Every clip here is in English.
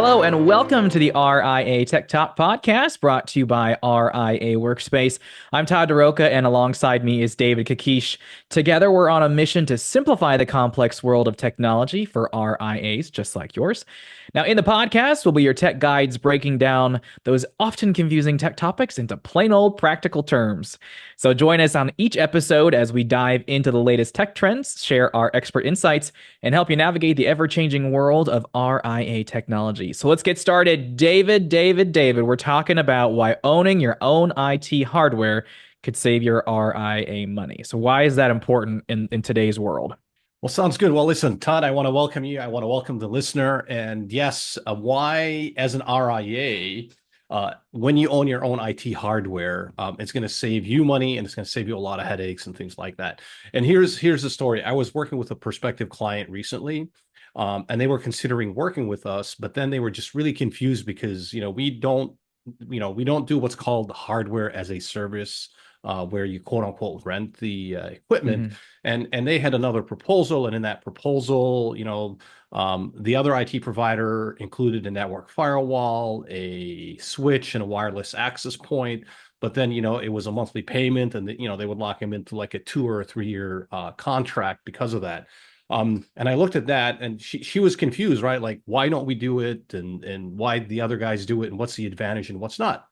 Hello and welcome to the RIA Tech Talk podcast brought to you by RIA Workspace. I'm Todd Darroca and alongside me is David Kakish. Together we're on a mission to simplify the complex world of technology for RIAs just like yours. Now in the podcast will be your tech guides breaking down those often confusing tech topics into plain old practical terms. So join us on each episode as we dive into the latest tech trends, share our expert insights, and help you navigate the ever-changing world of RIA technology. So let's get started. David, we're talking about why owning your own IT hardware could save your RIA money. So why is that important in today's world? Well, sounds good. Well, listen, Todd, I want to welcome you. I want to welcome the listener. And yes, why, as an RIA, when you own your own IT hardware, it's going to save you money and it's going to save you a lot of headaches and things like that. And here's the story. I was working with a prospective client recently, and they were considering working with us, but then they were just really confused because, we don't do what's called hardware as a service, where you quote unquote rent the equipment. And they had another proposal, and in that proposal, the other IT provider included a network firewall, a switch, and a wireless access point. But then, it was a monthly payment, and they would lock him into like a 2 or 3 year contract because of that. And I looked at that, and she was confused, right? Like, why don't we do it, and why the other guys do it, and what's the advantage and what's not?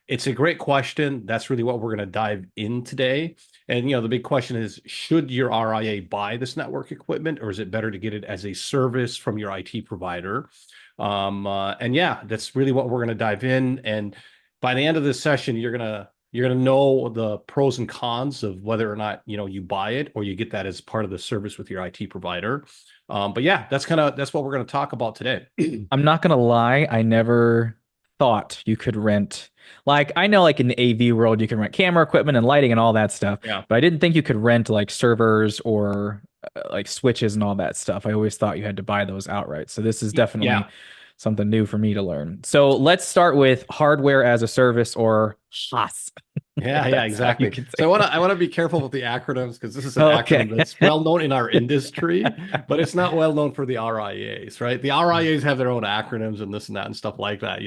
It's a great question. That's really what we're going to dive in today. And, the big question is, should your RIA buy this network equipment, or is it better to get it as a service from your IT provider? And yeah, that's really what we're going to dive in. And by the end of this session, you're going to know the pros and cons of whether or not, you buy it or you get that as part of the service with your IT provider. But yeah, that's what we're going to talk about today. I'm not gonna lie, I never thought you could rent. Like, I know like in the AV world you can rent camera equipment and lighting and all that stuff, Yeah. but I didn't think you could rent like servers or like switches and all that stuff. I always thought you had to buy those outright. So this is definitely Yeah. something new for me to learn. So let's start with hardware as a service, or HaaS. Yeah, If yeah, that's how you exactly. can So say it. I want to be careful with the acronyms because this is an Okay. acronym that's well known in our industry, but it's not well known for the RIAs, right? The RIAs have their own acronyms and this and that and stuff like that,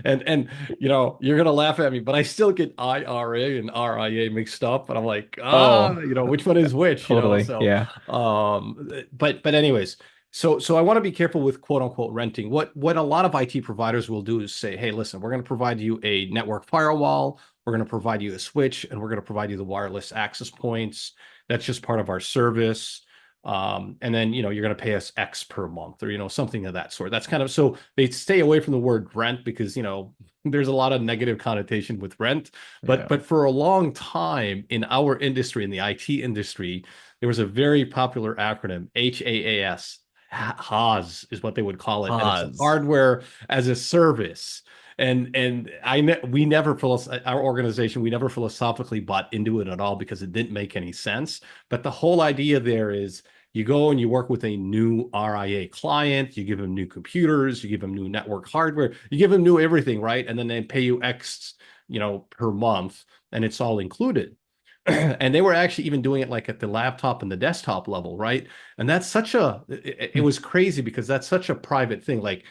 And you're gonna laugh at me, but I still get IRA and RIA mixed up, and I'm like, Oh, which one is which, totally. So, Yeah. but anyways. So I want to be careful with quote unquote renting. What a lot of IT providers will do is say, hey, listen, we're going to provide you a network firewall, we're going to provide you a switch, and we're going to provide you the wireless access points. That's just part of our service. And then, you're going to pay us X per month, or, something of that sort. That's kind of, so they stay away from the word rent because, there's a lot of negative connotation with rent. Yeah. But for a long time in our industry, in the IT industry, there was a very popular acronym, HaaS. HaaS is what they would call it, and it's Pause. hardware as a service. And we never our organization, we never philosophically bought into it at all because it didn't make any sense. But the whole idea there is, you go and you work with a new RIA client, you give them new computers, you give them new network hardware, you give them new everything, right? And then they pay you X, per month, and it's all included. And they were actually even doing it like at the laptop and the desktop level, right? And that's it was crazy because that's such a private thing. Like,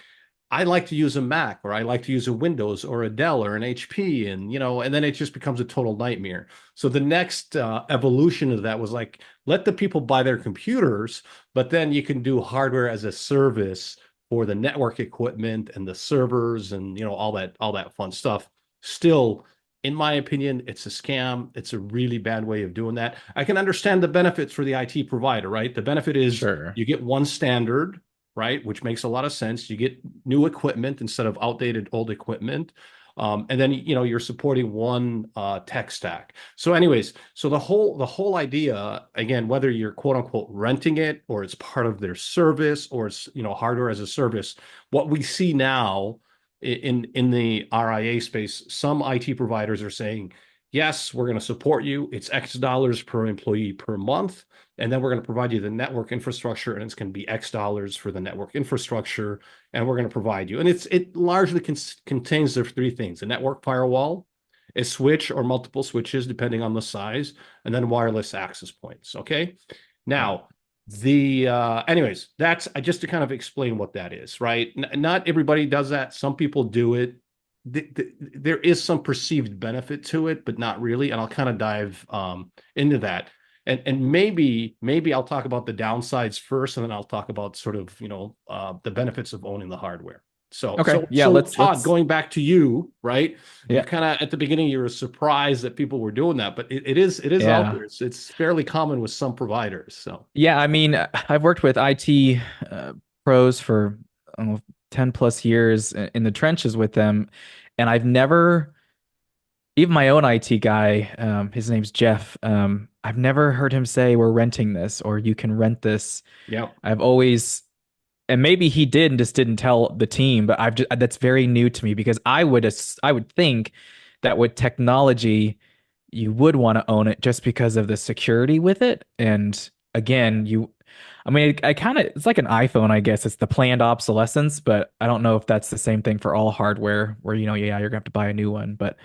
I like to use a Mac, or I like to use a Windows or a Dell or an HP, and then it just becomes a total nightmare. So the next evolution of that was like, let the people buy their computers, but then you can do hardware as a service for the network equipment and the servers and all that fun stuff. Still, in my opinion, it's a scam. It's a really bad way of doing that. I can understand the benefits for the IT provider, right? The benefit is Sure. you get one standard, right? Which makes a lot of sense. You get new equipment instead of outdated old equipment. And then, you're supporting one tech stack. So anyways, so the whole idea, again, whether you're quote unquote renting it, or it's part of their service, or it's, hardware as a service, what we see now in the RIA space, some IT providers are saying, yes, we're going to support you. It's X dollars per employee per month. And then we're going to provide you the network infrastructure, and it's going to be X dollars for the network infrastructure. And we're going to provide you. And it largely contains the three things: a network firewall, a switch or multiple switches, depending on the size, and then wireless access points. Okay. Yeah. Now, The anyways, that's just to kind of explain what that is, right? Not everybody does that. Some people do it. There is some perceived benefit to it, but not really. And I'll kind of dive into that. And maybe I'll talk about the downsides first, and then I'll talk about sort of, the benefits of owning the hardware. So Okay. so Yeah, so Todd, let's going back to you, right? You yeah. kind of at the beginning you were surprised that people were doing that, but it is out Yeah. there. It's fairly common with some providers. So Yeah, I mean, I've worked with IT pros for 10 plus years in the trenches with them, and I've never, even my own IT guy, his name's Jeff, I've never heard him say we're renting this or you can rent this. yeah. I've always, and maybe he did and just didn't tell the team, but that's very new to me because I would think that with technology you would want to own it just because of the security with it. And again, I mean, I kind of, it's like an iPhone, I guess. It's the planned obsolescence, but I don't know if that's the same thing for all hardware where, yeah, you're gonna have to buy a new one. But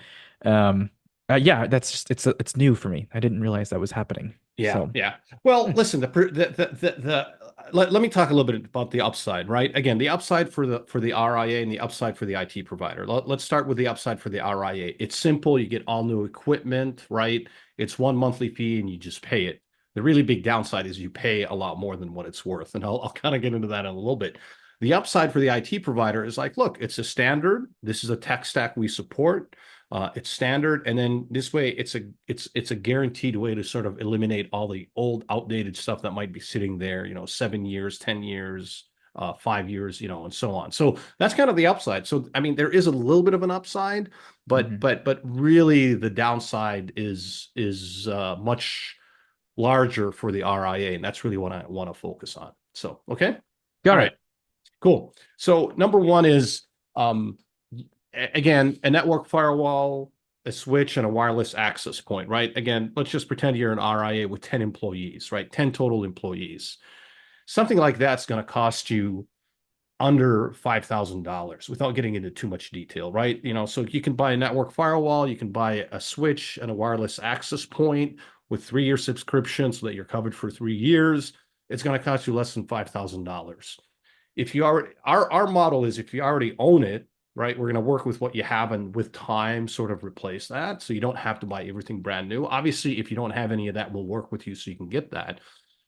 um, yeah, that's just, it's new for me. I didn't realize that was happening. Yeah, So yeah. Well, nice. listen, let me talk a little bit about the upside, right? Again, the upside for the RIA and the upside for the IT provider. Let's start with the upside for the RIA. It's simple. You get all new equipment, right? It's one monthly fee and you just pay it. The really big downside is you pay a lot more than what it's worth. And I'll kind of get into that in a little bit. The upside for the IT provider is like, look, it's a standard. This is a tech stack we support. It's standard, and then this way, it's a guaranteed way to sort of eliminate all the old, outdated stuff that might be sitting there. 7 years, 10 years, 5 years, and so on. So that's kind of the upside. So I mean, there is a little bit of an upside, but Mhm. but but really, the downside is much larger for the RIA, and that's really what I want to focus on. So okay, all Got right. it. Cool. So number one is um, again, a network firewall, a switch, and a wireless access point, right? Again, let's just pretend you're an RIA with 10 employees, right? 10 total employees. Something like that's going to cost you under $5,000 without getting into too much detail, right? So you can buy a network firewall, you can buy a switch and a wireless access point with 3-year subscription so that you're covered for 3 years. It's going to cost you less than $5,000. If you already, our model is if you already own it, right, we're going to work with what you have and with time sort of replace that. So you don't have to buy everything brand new. Obviously, if you don't have any of that, we'll work with you so you can get that.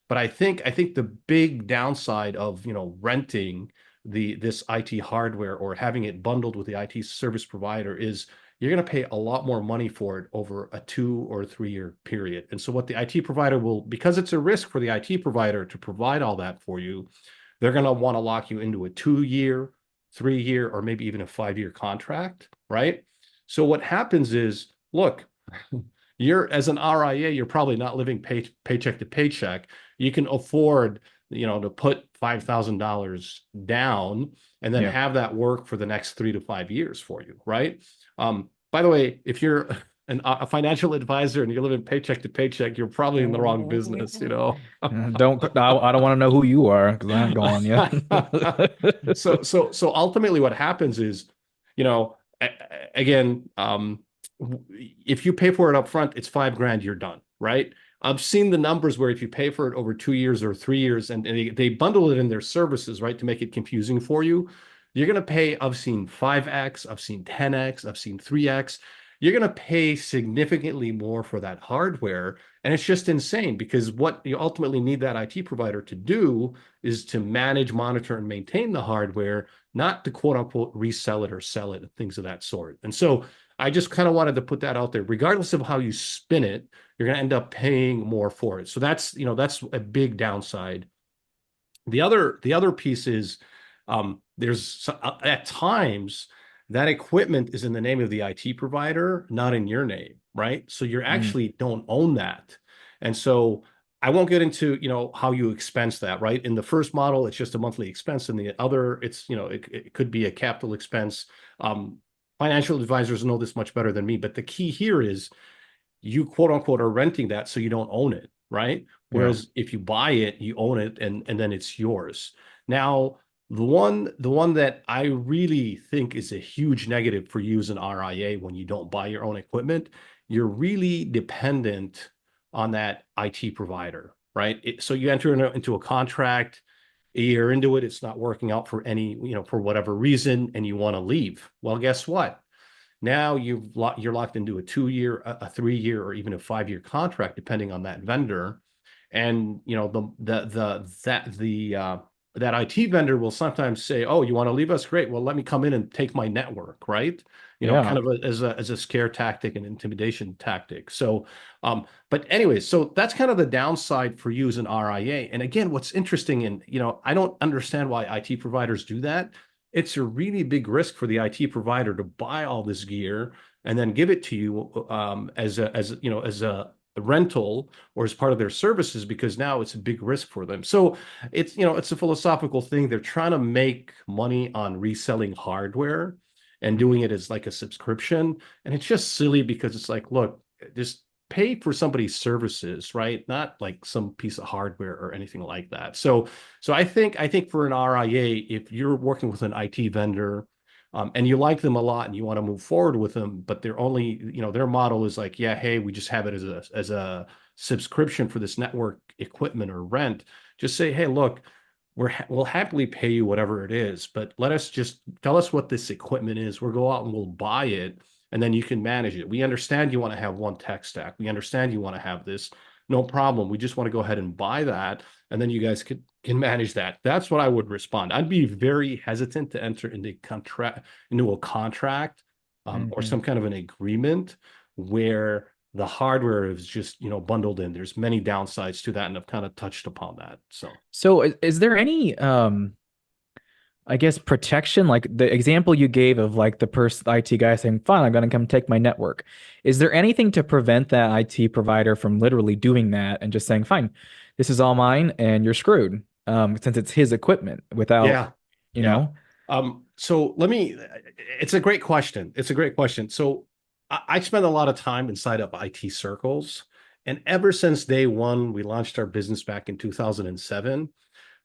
But I think the big downside of renting this IT hardware or having it bundled with the IT service provider is you're going to pay a lot more money for it over a 2 or 3 year period. And so what the IT provider will, because it's a risk for the IT provider to provide all that for you, they're going to want to lock you into a 2 year, 3 year, or maybe even a 5 year contract, right? So what happens is, look, you're as an RIA, you're probably not living paycheck to paycheck. You can afford, to put $5,000 down and then Yeah. have that work for the next 3 to 5 years for you, right? By the way, if you're a financial advisor and you're living paycheck to paycheck, you're probably in the wrong business. I don't want to know who you are because I ain't going yet. So ultimately what happens is, again, if you pay for it up front, it's $5,000, you're done, right? I've seen the numbers where if you pay for it over 2 years or 3 years and they bundle it in their services, right, to make it confusing for you, you're going to pay, I've seen 5x, I've seen 10x, I've seen 3x. You're going to pay significantly more for that hardware. And it's just insane because what you ultimately need that IT provider to do is to manage, monitor, and maintain the hardware, not to quote unquote resell it or sell it, things of that sort. And so I just kind of wanted to put that out there. Regardless of how you spin it, you're going to end up paying more for it. So that's a big downside. The other piece is there's at times that equipment is in the name of the IT provider, not in your name, right? So you Mm, actually don't own that. And so I won't get into, how you expense that, right? In the first model, it's just a monthly expense. In the other, it's, it could be a capital expense. Financial advisors know this much better than me, but the key here is you quote unquote are renting that so you don't own it, right? yeah. Whereas if you buy it, you own it and then it's yours. Now, the one that I really think is a huge negative for you as an RIA when you don't buy your own equipment, you're really dependent on that IT provider, right? So you enter into a contract, a year into it, it's not working out for any, for whatever reason, and you want to leave. Well, guess what? Now you're locked into a 2 year, a 3 year, or even a 5 year contract, depending on that vendor. And that IT vendor will sometimes say, "Oh, you want to leave us? Great. Well, let me come in and take my network," right? Yeah. Kind of as a scare tactic and intimidation tactic. So, but anyway, so that's kind of the downside for you as an RIA. And again, what's interesting, and I don't understand why IT providers do that. It's a really big risk for the IT provider to buy all this gear and then give it to you as a rental or as part of their services, because now it's a big risk for them. So it's a philosophical thing. They're trying to make money on reselling hardware and doing it as like a subscription. And it's just silly, because it's like, look, just pay for somebody's services, right? Not like some piece of hardware or anything like that. So I think for an RIA, if you're working with an IT vendor, and you like them a lot and you want to move forward with them, but they're only, their model is like, yeah, hey, we just have it as a subscription for this network equipment or rent. Just say, hey, look, we'll happily pay you whatever it is, but let us just tell us what this equipment is. We'll go out and we'll buy it, and then you can manage it. We understand you want to have one tech stack. We understand you want to have this. No problem. We just want to go ahead and buy that, and then you guys can manage that. That's what I would respond. I'd be very hesitant to enter into a contract, or Hmm. some kind of an agreement where the hardware is just bundled in. There's many downsides to that, and I've kind of touched upon that. So So is there any I guess protection, like the example you gave of like the person IT guy saying, "Fine, I'm gonna come take my network." Is there anything to prevent that IT provider from literally doing that and just saying, "Fine, this is all mine and you're screwed," since it's his equipment without, yeah, you yeah. know? So it's a great question. It's a great question. So I spend a lot of time inside of IT circles. And ever since day one, we launched our business back in 2007.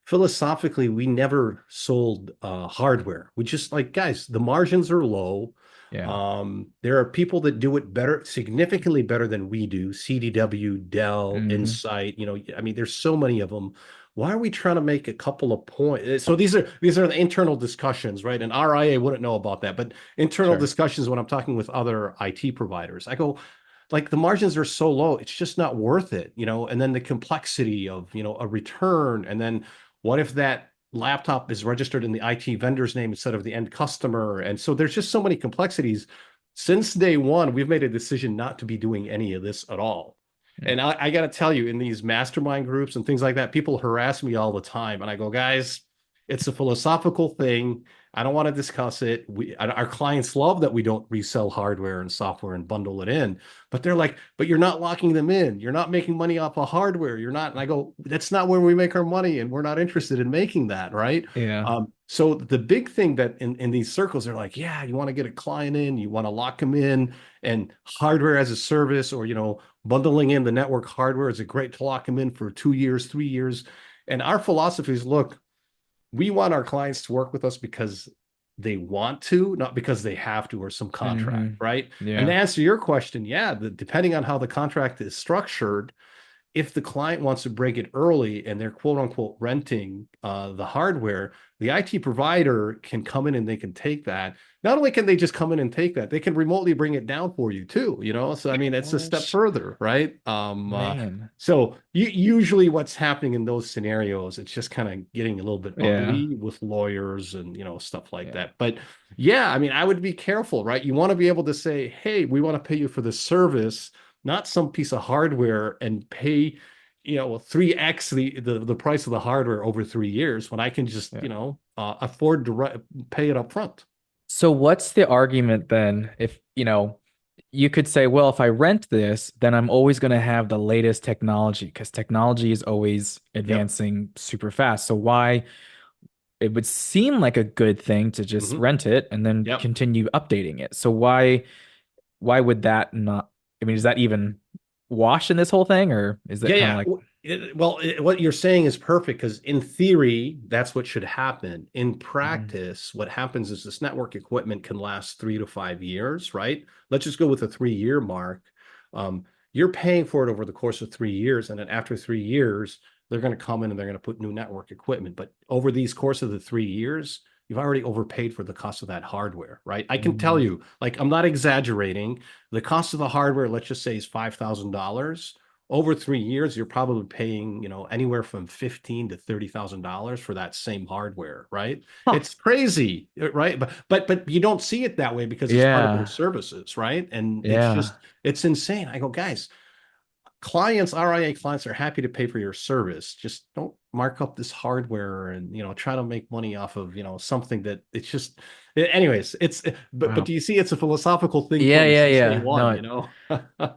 Philosophically, we never sold hardware. We just like, guys, the margins are low. Yeah. There are people that do it better, significantly better than we do. CDW, Dell, Hmm. Insight. I mean, there's so many of them. Why are we trying to make a couple of points? So these are the internal discussions, right? And RIA wouldn't know about that, but internal Sure. discussions when I'm talking with other IT providers, I go, like, the margins are so low, it's just not worth it. And then the complexity of a return, and then what if that laptop is registered in the IT vendor's name instead of the end customer? And so there's just so many complexities. Since day one, we've made a decision not to be doing any of this at all. Mm. And I got to tell you, in these mastermind groups and things like that, people harass me all the time. And I go, guys, it's a philosophical thing. I don't want to discuss it. Our clients love that we don't resell hardware and software and bundle it in, but they're like, but you're not locking them in. You're not making money off of hardware. You're not. And I go, that's not where we make our money, and we're not interested in making that, right? Yeah. So the big thing that in these circles, they're like, yeah, you want to get a client in, you want to lock them in, and hardware as a service, or bundling in the network hardware is a great to lock them in for 2 years, 3 years. And our philosophy is, look, we want our clients to work with us because they want to, not because they have to, or some contract, Hmm. right? And to Yeah. answer your question, yeah, depending on how the contract is structured, if the client wants to break it early and they're quote unquote renting the hardware, the IT provider can come in and they can take that. Not only can they just come in and take that, they can remotely bring it down for you too. So I mean, it's a Oh, step further, right? man. So usually what's happening in those scenarios, it's just kind of getting a little bit Yeah. ugly with lawyers and stuff like Yeah. that. But yeah, I mean, I would be careful, right? You want to be able to say, hey, we want to pay you for the service, not some piece of hardware, and pay 3x the price of the hardware over 3 years, when I can just Yeah. afford to pay it up front. So what's the argument then if, you could say, well, if I rent this, then I'm always going to have the latest technology because technology is always Yep. advancing super fast. So why it would seem like a good thing to just Hmm. rent it and then Yep. continue updating it. So why would that not, I mean, is that even wash in this whole thing or is that Yeah, kind of yeah. like, What you're saying is perfect, because in theory, that's what should happen. In Mhm. practice, what happens is this network equipment can last 3 to 5 years, right? Let's just go with a 3 year mark. you're paying for it over the course of 3 years. And then after 3 years, they're going to come in and they're going to put new network equipment. But over these course of the 3 years, you've already overpaid for the cost of that hardware, right? I can tell Mhm. you, like, I'm not exaggerating. The cost of the hardware, let's just say, is $5,000. Over 3 years, you're probably paying, anywhere from $15,000 to $30,000 for that same hardware, right? Huh. It's crazy, right? But you don't see it that way because it's part of their Yeah. services, right? And Yeah. it's insane. I go, guys, clients, RIA clients are happy to pay for your service. Just don't mark up this hardware and try to make money off of something that it's just. Anyways, but Wow. do you see it's a philosophical thing Yeah, from yeah, since day yeah. one, No, you know?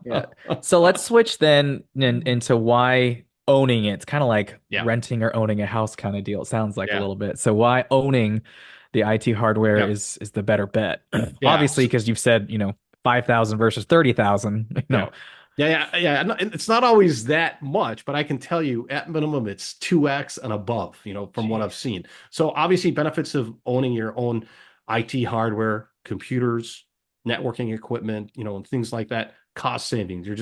yeah. So let's switch then into why owning it. It's kind of like Yeah, renting or owning a house kind of deal. It sounds like a yeah, little bit. So why owning the IT hardware yeah, is the better bet? yeah. Obviously, because you've said, 5,000 versus 30,000, Yeah. Yeah. It's not always that much, but I can tell you at minimum it's 2x and above, from what I've Jeez. seen. So obviously benefits of owning your own IT hardware, computers, networking equipment, and things like that. Cost savings. You're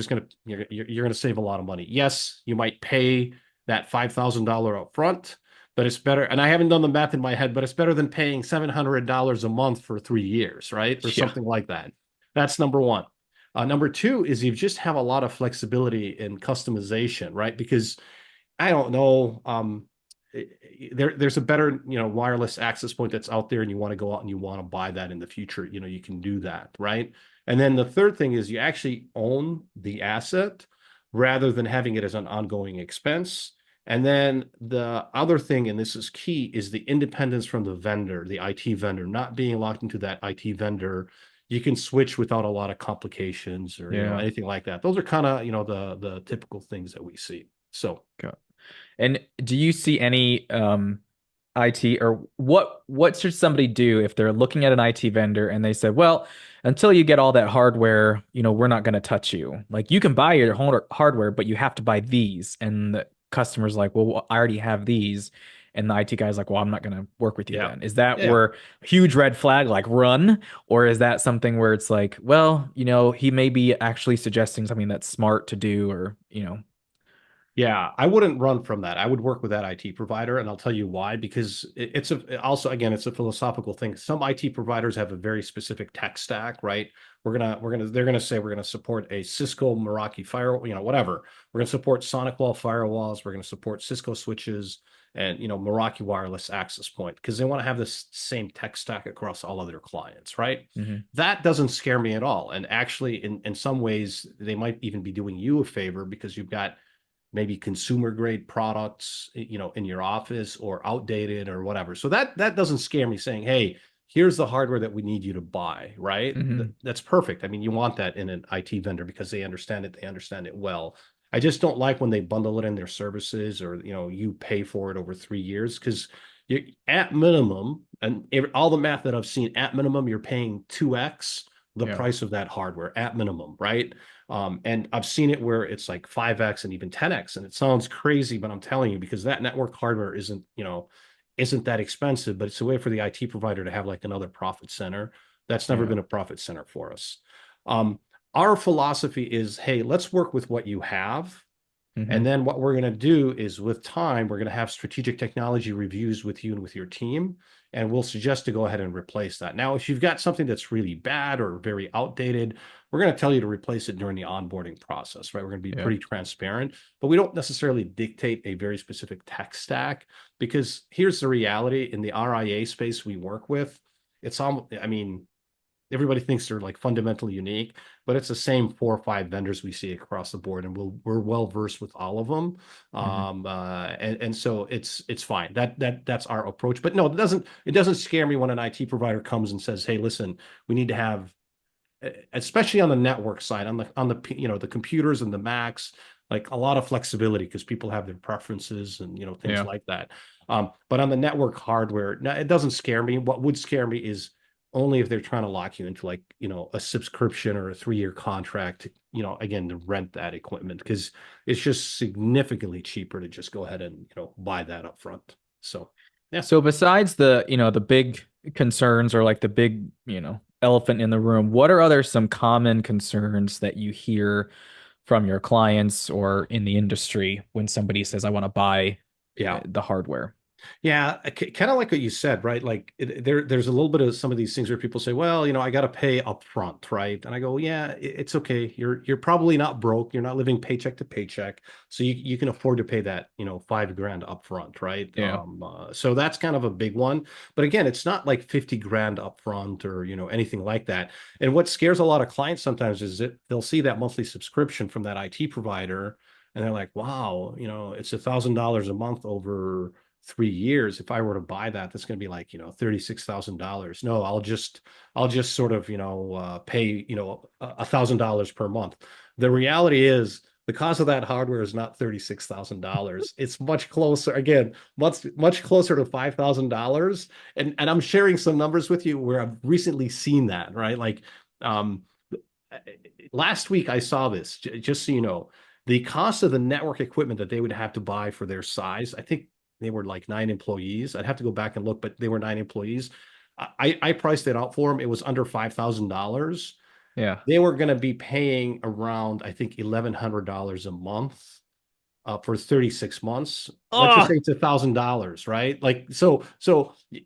gonna save a lot of money. Yes, you might pay that $5,000 up front, but it's better. And I haven't done the math in my head, but it's better than paying $700 a month for 3 years, right? Or Yeah. something like that. That's number one. Number two is you just have a lot of flexibility in customization, right? Because I don't know, there's a better, wireless access point that's out there, and you want to go out and you want to buy that in the future, you can do that, right? And then the third thing is you actually own the asset rather than having it as an ongoing expense. And then the other thing, and this is key, is the independence from the vendor, the IT vendor, not being locked into that IT vendor. You can switch without a lot of complications or Yeah. anything like that. Those are kind of the typical things that we see. So Got And do you see any IT or what should somebody do if they're looking at an IT vendor and they said, well, until you get all that hardware, we're not going to touch you. Like you can buy your hardware, but you have to buy these. And the customer's like, well, I already have these. And the IT guy's like, well, I'm not going to work with you yeah, then. Is that yeah. where huge red flag, like run? Or is that something where it's like, well, he may be actually suggesting something that's smart to do or. Yeah, I wouldn't run from that. I would work with that IT provider, and I'll tell you why. Because also again, it's a philosophical thing. Some IT providers have a very specific tech stack, right? They're gonna say we're gonna support a Cisco Meraki firewall, whatever. We're gonna support SonicWall firewalls. We're gonna support Cisco switches and Meraki wireless access point because they want to have this same tech stack across all of their clients, right? Mhm. That doesn't scare me at all. And actually, in some ways, they might even be doing you a favor because you've got maybe consumer grade products, in your office or outdated or whatever. So that doesn't scare me saying, hey, here's the hardware that we need you to buy, right? Mhm. That's perfect. I mean, you want that in an IT vendor because they understand it well. I just don't like when they bundle it in their services or, you pay for it over 3 years because you at minimum, and all the math that I've seen, at minimum, you're paying 2x the Yeah. price of that hardware at minimum, right? And I've seen it where it's like 5x and even 10x. And it sounds crazy, but I'm telling you, because that network hardware isn't that expensive, but it's a way for the IT provider to have like another profit center. That's never Yeah. been a profit center for us. Um, our philosophy is, hey, let's work with what you have. And Mhm. then what we're going to do is with time, we're going to have strategic technology reviews with you and with your team. And we'll suggest to go ahead and replace that. Now, if you've got something that's really bad or very outdated, we're going to tell you to replace it during the onboarding process, right? We're going to be Yeah. pretty transparent, but we don't necessarily dictate a very specific tech stack because here's the reality in the RIA space we work with. I mean, everybody thinks they're like fundamentally unique, but it's the same 4 or 5 vendors we see across the board, and we're well versed with all of them. Mhm. And so it's fine. That's our approach. But no, it doesn't scare me when an IT provider comes and says, "Hey, listen, we need to have." Especially on the network side, on the the computers and the Macs, like a lot of flexibility because people have their preferences and things Yeah. like that. But on the network hardware, no, it doesn't scare me. What would scare me is only if they're trying to lock you into like a subscription or a 3-year contract to, again, to rent that equipment because it's just significantly cheaper to just go ahead and buy that up front. So yeah. So besides the big concerns or like the big elephant in the room, what are other some common concerns that you hear from your clients or in the industry when somebody says, I want to buy Yeah. the hardware. Yeah, kind of like what you said, right? Like there's a little bit of some of these things where people say, well, I got to pay up front, right? And I go, yeah, it's okay. You're probably not broke. You're not living paycheck to paycheck. So you can afford to pay that, $5 grand up front, right? Yeah. So that's kind of a big one. But again, it's not like 50 grand up front or, anything like that. And what scares a lot of clients sometimes is that they'll see that monthly subscription from that IT provider and they're like, wow, it's $1,000 a month over 3 years. If I were to buy that, that's going to be like, $36,000. No, I'll just sort of, pay, $1,000 per month. The reality is the cost of that hardware is not $36,000. It's much closer, again, much closer to $5,000. And I'm sharing some numbers with you where I've recently seen that, right? Like, um, last week I saw this, just so you know, the cost of the network equipment that they would have to buy for their size, I think they were like 9 employees. I'd have to go back and look, but they were 9 employees. I priced it out for them. It was under $5,000. Yeah. They were going to be paying around, I think, $1,100 a month for 36 months. Let's just Oh, say it's $1,000, right? Like, so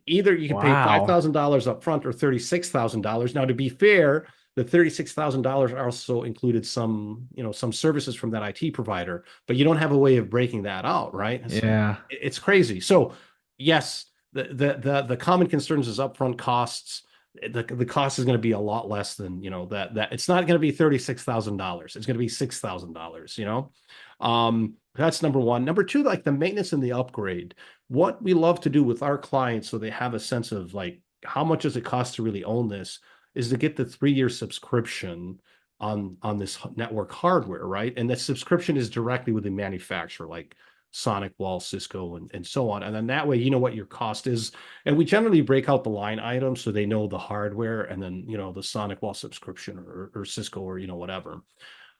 either you can pay wow. $5,000 up front or $36,000. Now, to be fair, the $36,000 also included some services from that IT provider, but you don't have a way of breaking that out, right? Yeah. It's crazy. So yes, the common concerns is upfront costs. The cost is going to be a lot less than, that it's not going to be $36,000. It's going to be $6,000, that's number one. Number two, like the maintenance and the upgrade. What we love to do with our clients so they have a sense of like how much does it cost to really own this is to get the 3-year subscription on this network hardware, right? And the subscription is directly with the manufacturer, like Sonic Wall, Cisco, and so on. And then that way, you know what your cost is. And we generally break out the line items so they know the hardware and then, the Sonic Wall subscription or Cisco or, whatever.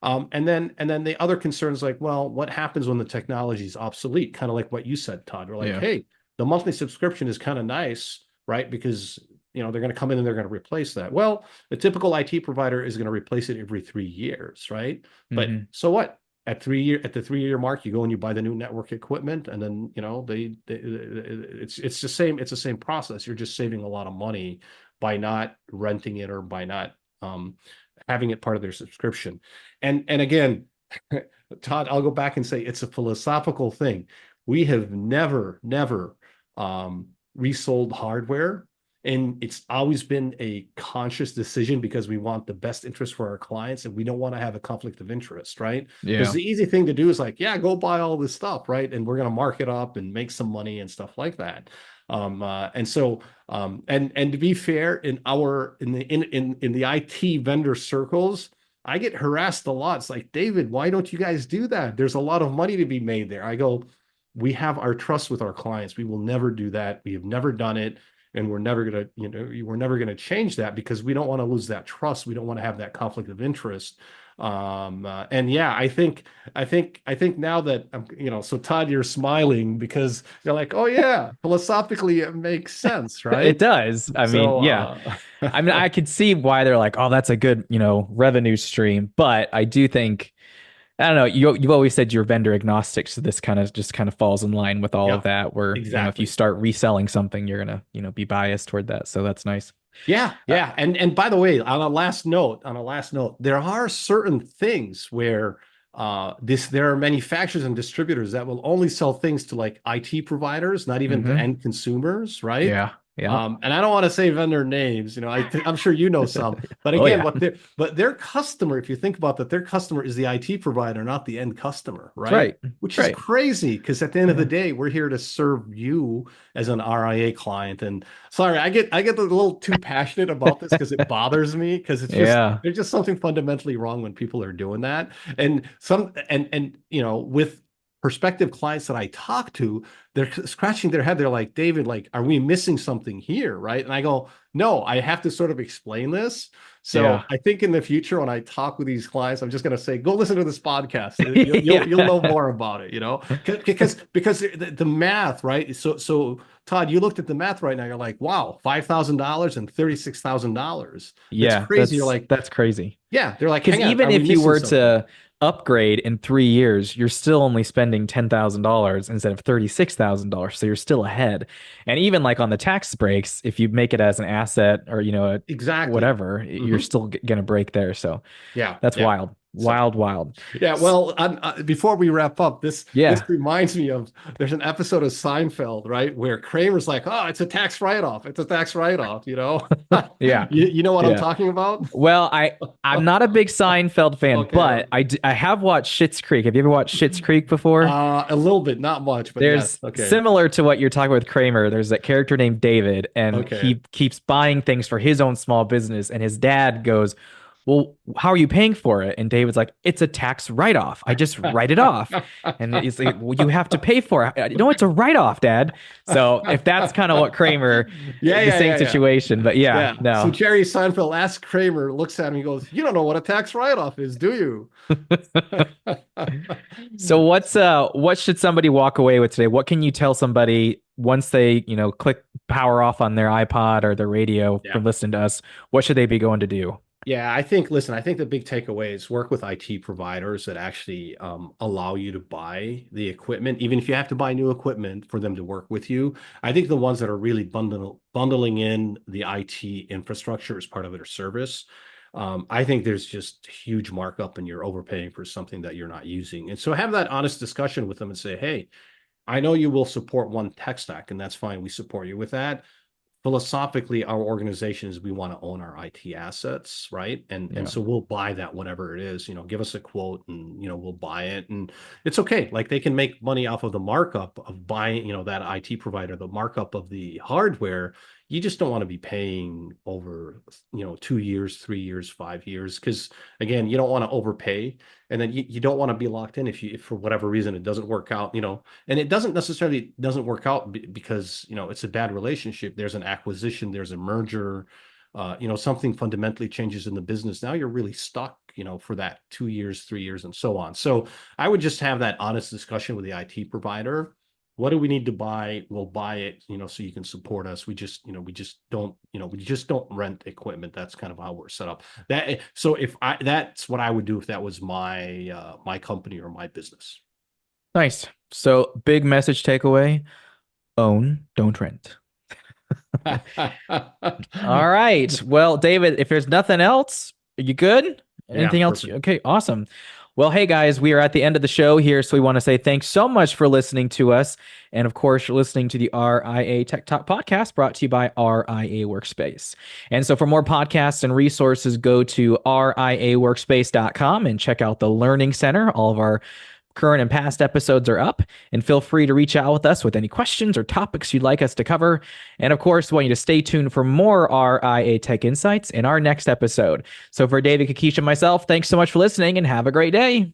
And then the other concerns like, well, what happens when the technology is obsolete? Kind of like what you said, Todd. We're like, Yeah. hey, the monthly subscription is kind of nice, right? Because they're going to come in and they're going to replace that. Well, the typical IT provider is going to replace it every 3 years, right? But Hmm. so what? At the 3-year mark, you go and you buy the new network equipment, and then it's the same process. You're just saving a lot of money by not renting it or by not having it part of their subscription. And again, Todd, I'll go back and say it's a philosophical thing. We have never resold hardware. And it's always been a conscious decision because we want the best interest for our clients and we don't want to have a conflict of interest, right? Because Yeah. the easy thing to do is like, yeah, go buy all this stuff, right? And we're going to mark it up and make some money and stuff like that. And to be fair, in the IT vendor circles, I get harassed a lot. It's like, David, why don't you guys do that? There's a lot of money to be made there. I go, we have our trust with our clients. We will never do that. We have never done it. And we're never gonna change that because we don't want to lose that trust. We don't want to have that conflict of interest. And yeah, I think now that so Todd, you're smiling because you're like, oh yeah, philosophically it makes sense, It right? does. I mean, So yeah. I mean, I could see why they're like, oh, that's a good, revenue stream. But I do think, I don't know, you've always said you're vendor agnostic, so this kind of falls in line with all of yeah, that, where, if you exactly. start reselling something, you're gonna, be biased toward that. So that's nice. Yeah, Uh, yeah. And by the way, on a last note, there are certain things where there are manufacturers and distributors that will only sell things to like IT providers, not even to mhm. end consumers, right? Yeah. Yeah. And I don't want to say vendor names, I'm sure you know some, but Oh again, yeah. their customer, if you think about that, their customer is the IT provider, not the end customer, That's right? right. Which That's is right. crazy because at the end of the Yeah. day, we're here to serve you as an RIA client. And sorry, I get a little too passionate about this because it bothers me because Yeah. there's just something fundamentally wrong when people are doing that. And with prospective clients that I talk to, they're scratching their head. They're like, David, like, are we missing something here? Right. And I go, no, I have to sort of explain this. So Yeah. I think in the future, when I talk with these clients, I'm just going to say, go listen to this podcast. You'll Yeah. know more about it, because the math, right? So Todd, you looked at the math right now. You're like, wow, $5,000 and $36,000. It's Yeah, crazy. You're that's like, that's crazy. yeah. They're like, Because hang on, even are we if you missing were something? to upgrade in 3 years, you're still only spending $10,000 instead of $36,000. So you're still ahead. And even like on the tax breaks, if you make it as an asset or, Exactly. whatever, you're Hmm. still going to break there. So Yeah, that's yeah. wild, So wild, wild. yeah, well, before we wrap up, this Yeah. reminds me of there's an episode of Seinfeld, right, where Kramer's like, "Oh, it's a tax write-off. It's a tax write-off." Yeah. You know what I'm Yeah. talking about? Well, I'm not a big Seinfeld fan, Okay, but okay. I have watched Schitt's Creek. Have you ever watched Schitt's Creek before? A little bit, not much, but yes. There's Okay, similar to what you're talking with Kramer. There's that character named David, and okay. he keeps buying things for his own small business. And his dad goes, "Well, how are you paying for it?" And David's like, "It's a tax write-off. I just write it off." And he's like, "Well, you have to pay for it." No, it's a write-off, Dad. So if that's kind of what Kramer, Yeah, the yeah, same yeah, yeah. situation. But yeah, Yeah. So no. Jerry Seinfeld asks Kramer, looks at him, he goes, "You don't know what a tax write-off is, do you?" So what should somebody walk away with today? What can you tell somebody once they, click power off on their iPod or their radio Yeah. from listening to us? What should they be going to do? Yeah, listen, I think the big takeaway is work with IT providers that actually allow you to buy the equipment, even if you have to buy new equipment for them to work with you. I think the ones that are really bundling in the IT infrastructure as part of their service, I think there's just huge markup and you're overpaying for something that you're not using. And so have that honest discussion with them and say, hey, I know you will support one tech stack, and that's fine. We support you with that. Philosophically, our organization is we want to own our IT assets, right? And Yeah. so we'll buy that whatever it is, give us a quote and we'll buy it. And it's okay. Like they can make money off of the markup of buying, that IT provider, the markup of the hardware. You just don't want to be paying over, 2 years, 3 years, 5 years, because again, you don't want to overpay. And then you don't want to be locked in if for whatever reason it doesn't work out, and it doesn't work out because it's a bad relationship. There's an acquisition, there's a merger, something fundamentally changes in the business. Now you're really stuck, for that 2 years, 3 years, and so on. So I would just have that honest discussion with the IT provider. What do we need to buy? We'll buy it, so you can support us. We just don't rent equipment. That's kind of how we're set up. That's what I would do if that was my company or my business. Nice. So big message takeaway: own, don't rent. All right. Well, David, if there's nothing else, are you good? Yeah, Anything else? perfect. Okay, awesome. Well, hey guys, we are at the end of the show here, so we want to say thanks so much for listening to us. And of course, you're listening to the RIA Tech Talk podcast brought to you by RIA Workspace. And so for more podcasts and resources, go to riaworkspace.com and check out the Learning Center. All of our current and past episodes are up, and feel free to reach out with us with any questions or topics you'd like us to cover. And of course, we want you to stay tuned for more RIA Tech Insights in our next episode. So for David, Kakish, and myself, thanks so much for listening and have a great day.